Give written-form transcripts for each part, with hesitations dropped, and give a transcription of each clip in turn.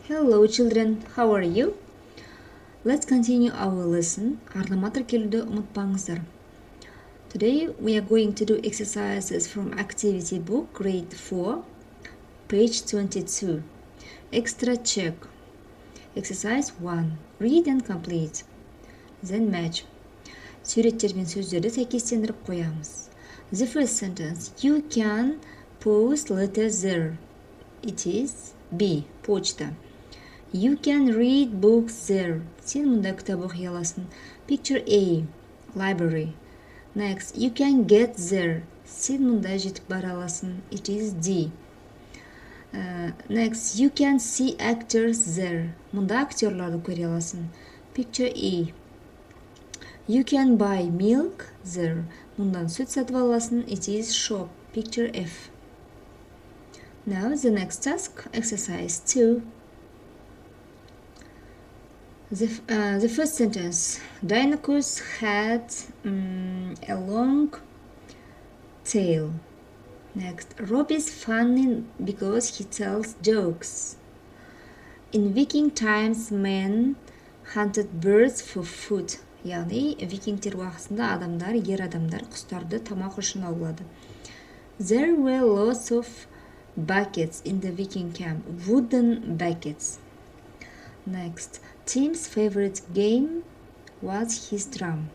Hello children, how are you? Let's continue our lesson. Ardama тіркелуді ұмытпаңыздар. Today we are going to do exercises from activity book grade 4 page 22. Extra check. Exercise 1. Read and complete. Then match. Суреттер мен сөздерді сәйкестендіріп қоямыз. The first sentence. You can post letters there. It is B. Почта. You can read books there. Сен мұнда кітап оқи аласың. Picture A. Library. Next. You can get there. Сен мұнда жетіп бара аласың. It is D. Next. You can see actors there. Мұнда актерларды көре аласың. Picture E. You can buy milk there. Мұндан сүт сатып аласың. It is shop. Picture F. Now the next task. Exercise 2. The first sentence. Dinosaurs had a long tail. Next. Rob is funny because he tells jokes. In Viking times, men hunted birds for food. Яғни, викингтер уақытында адамдар, ер адамдар құстарды тамақ үшін аулады. There were lots of buckets in the Viking camp. Wooden buckets. Next. Tim's favorite game was his drum.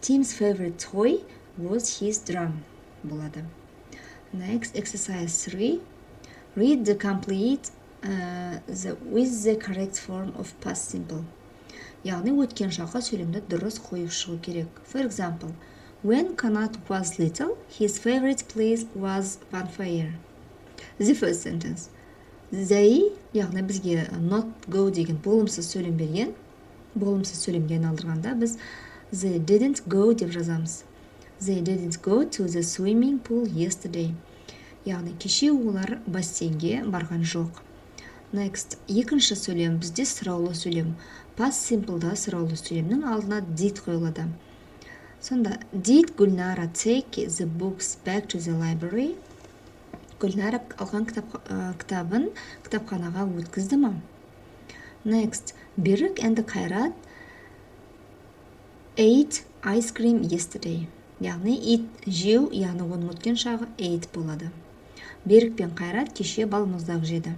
Tim's favorite toy was his drum. болады. Next, exercise 3. Read the complete with the correct form of past simple. Яғни, өткен шаққа сөйлемді дұрыс қойып шығу керек. For example, when Kanat was little, his favorite place was bonfire. The first sentence. They, яғни бізге not go деген болымсыз сөйлем берген. Болымсыз сөйлемге айналдырғанда біз they didn't go деп жазамыз. They didn't go to the swimming pool yesterday. Яғни кеше олар бассейнге барған жоқ. Next, екінші сөйлем бізде сұраулы сөйлем. Past simple'да сұраулы сөйлемнің алдына did қойылады. Сонда, did Гүлнара take the books back to the library? Гүлнара алған кітабын кітапханаға өткізді ма? Next, Берік and Қайрат ate ice cream yesterday. Яғни eat жеу, яғни оның өткен шағы ate болады. Берік пен Қайрат кеше балмұздақ жеді.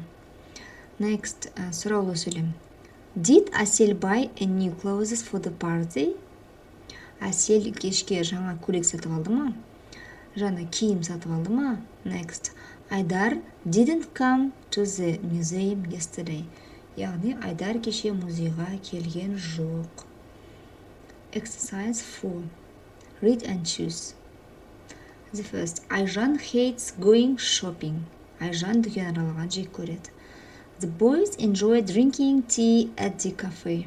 Next, сұраулы сөйлем. Did Асел buy a new clothes for the party? Асел кешке жаңа көйлек сатып алды ма? Жаңа киім сатып алды ма? Next, Айдар didn't come to the museum yesterday. Яғни, Айдар кеше музейға келген жоқ. Exercise 4. Read and choose. The first. Айжан hates going shopping. Айжан дүкен аралаған жек көреді. The boys enjoy drinking tea at the cafe.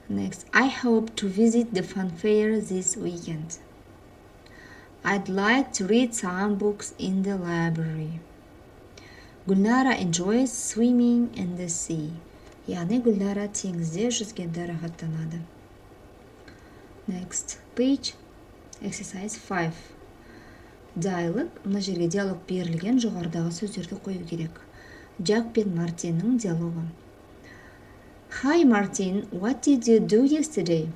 Next. I hope to visit the fun fair this weekend. I'd like to read some books in the library. Гүлнара enjoys swimming in the sea. Яғни Гүлнара теңізде жүзгенді рахаттанады. Next page. Exercise 5. Dialogue. Мына жерге диалог берілген, жоғарыдағы сөздерді қою керек. Джак пен Мартиннің диалогы. Hi Martin, what did you do yesterday?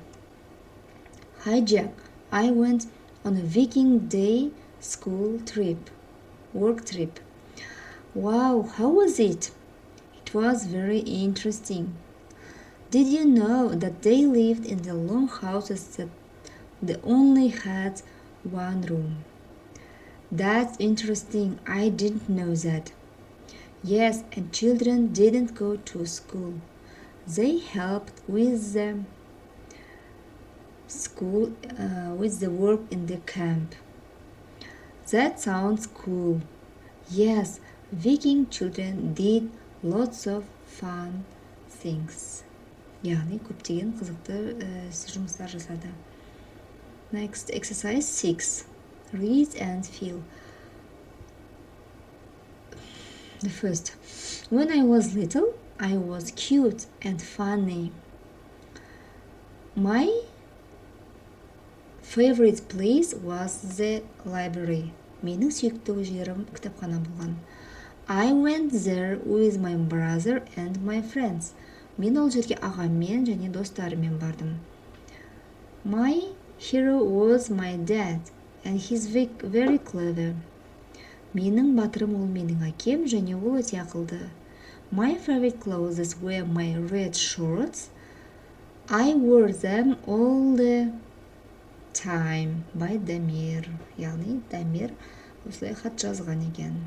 Hi Jack, I went on a Viking Day school trip, work trip. Wow, how was it? It was very interesting. Did you know that they lived in the long houses that they only had one room? That's interesting. I didn't know that. Yes, and children didn't go to school. They helped with the with the work in the camp. That sounds cool. Yes, Viking children did lots of fun things. Яғни, көптеген қызықты жұмыстар жасады. Next, exercise 6. Read and feel. The first. When I was little, I was cute and funny. My favorite place was the library. Менің сүйікті жерім кітапхана болған. I went there with my brother and my friends. Мен ол жерге ағаммен және достарыммен бардым. My hero was my dad, and he's very clever. Менің батырым ол менің әкем, және ол өте ақылды. My favorite clothes were my red shorts. I wore them all the time. By Дамир. Яғни Дамир осылай хат жазған екен.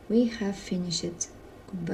We have finished. Goodbye.